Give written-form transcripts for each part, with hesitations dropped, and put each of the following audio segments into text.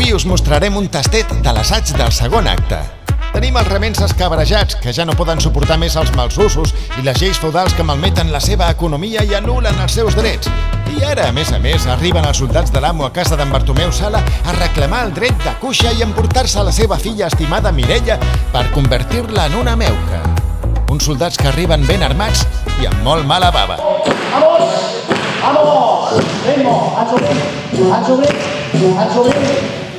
Avui us mostrarem un tastet de l'assaig del segon acte. Tenim els remenses cabrejats, que ja no poden suportar més els malsusos i les lleis feudals que malmeten la seva economia i anulen els seus drets. I ara, a més, arriben els soldats de l'amo a casa d'en Bartomeu Sala a reclamar el dret de cuixa i emportar-se la seva filla estimada Mireia per convertir-la en una meuca. Uns soldats que arriben ben armats i amb molt mala bava. ¡Vamos! ¡Vamos! ¡Ritmo! ¡A subir!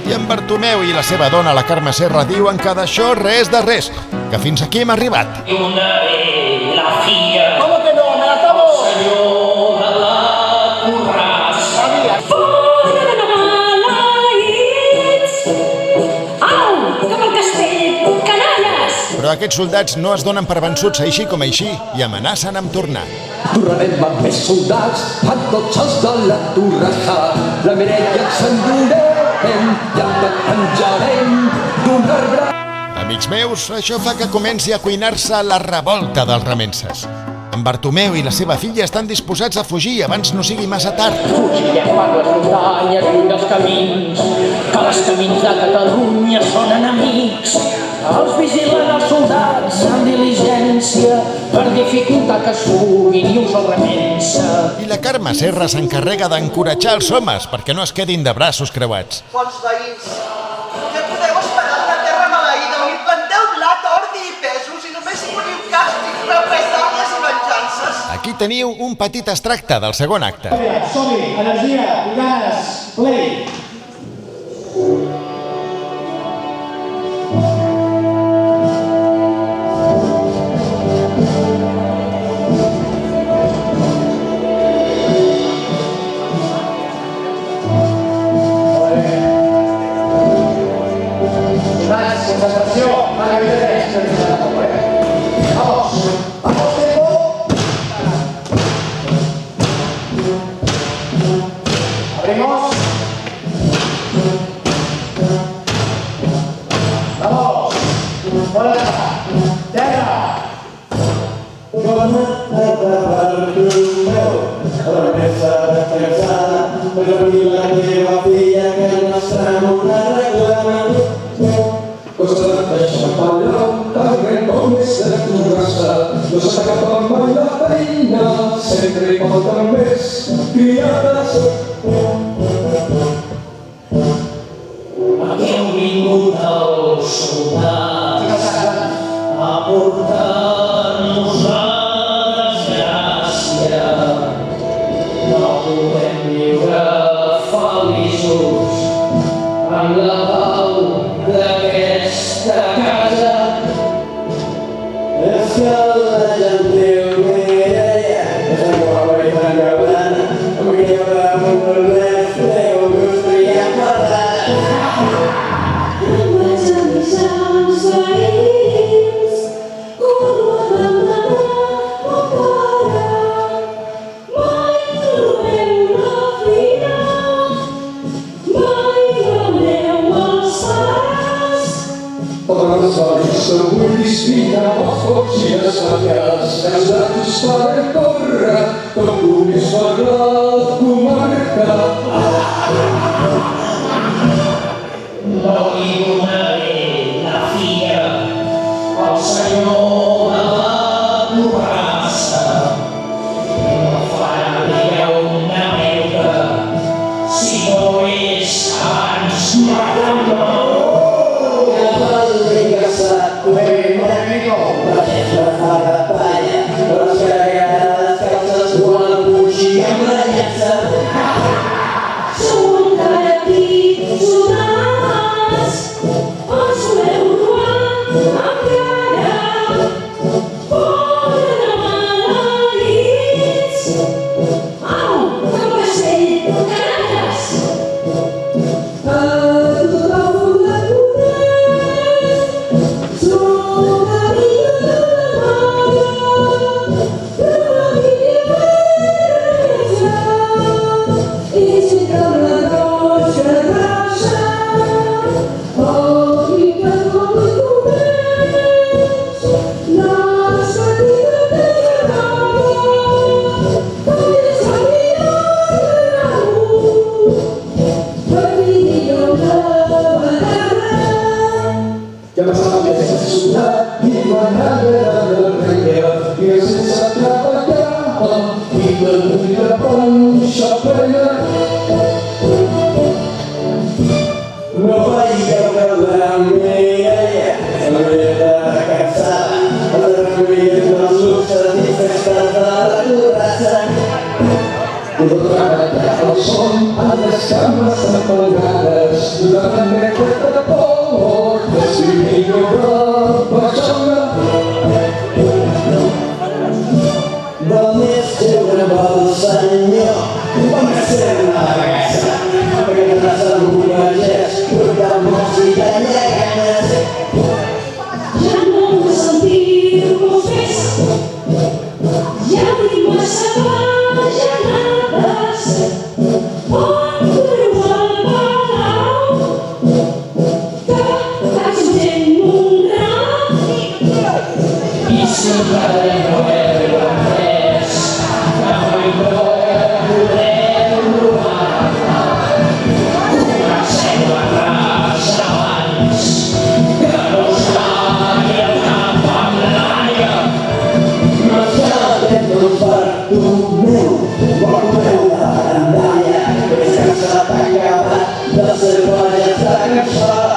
I en Bartomeu i la seva dona, la Carme Serra, diuen que d'això res de res, que fins aquí hem arribat. Una ve la filla. ¿Cómo que no? ¡Me la acabo! Senyor de la Torrassa. Fora de maleïts! Au, cap al castell, canalles! Però aquests soldats no es donen per vençuts així com així i amenacen amb tornar. Tornarem amb més soldats, a tots els de la Torrassa. La Mireia ens endurem i en tot penjarem d'un arbre. Amics meus, això fa que comenci a cuinar-se la revolta dels remenses. En Bartomeu i la seva filla estan disposats a fugir abans no sigui massa tard. Fugirem per les muntanyes, lluny dels camins, que els camins de Catalunya són enemics. Els vigilen els soldats amb diligència per dificultar que es fuguin i un sol remensa. I la Carme Serra s'encarrega d'encoratjar els homes perquè no es quedin de braços creuats. Bons veïns, què podeu esperar d'una terra maleïda on hi planteu blat, ordi i pesos i només voliu càstigs, represàlies i venjances? Aquí teniu un petit extracte del segon acte. Som-hi! Energia, ganes, play! Concentració, a la vida Vamos, vamos, tiempo. Abrimos. Vamos. Hola. Terra. No s'acaba mai la feina, sempre hi falten més criades. Aquí heu vingut els soldats a portar-nos la desgràcia. No podem viure feliços amb la pau d'aquesta casa. És que la gent diu Mireia, és la meva i tan gavana, amb qui haurà molt més Déu que us tria parada. Em vaig avisar els veïns, com ho abandonarà mon pare. Mai trobeu la filla, mai doneu els pares. Els valls avui espina els focs i les vaques, els datos per córrer, com puguis per la comarca. No li donaré la filla al senyor de la Torrassa. No farà d'ella una meuca si no és abans matar-me. Que valli caçat, la gent la fa de palla, les cagades calces quan pugi amb la llança. Som encara aquí, soldats, Només té una vol, senyor, només té una vegada, perquè no se'n coneixés, portar molts i tallar ganes. Ja no ho sentiu-vos més, ja dic massa bajanades, on dureu al palau, que vaig gent Montrà. I si Pare Noel res, que mai no podrem robar. Comencem la raça abans, que no us pagui el cap amb l'aire. No sabem d'on Bartomeu, Bartomeu de Grandalla, és que s'ha acabat de ser boges de cassola.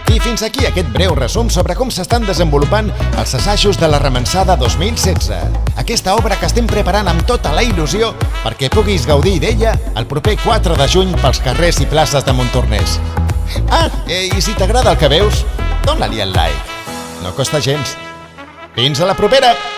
I fins aquí aquest breu resum sobre com s'estan desenvolupant els assajos de la Remansada 2016. Aquesta obra que estem preparant amb tota la il·lusió perquè puguis gaudir d'ella el proper 4 de juny pels carrers i places de Montornès. I si t'agrada el que veus, dona-li el like. No costa gens. Fins a la propera!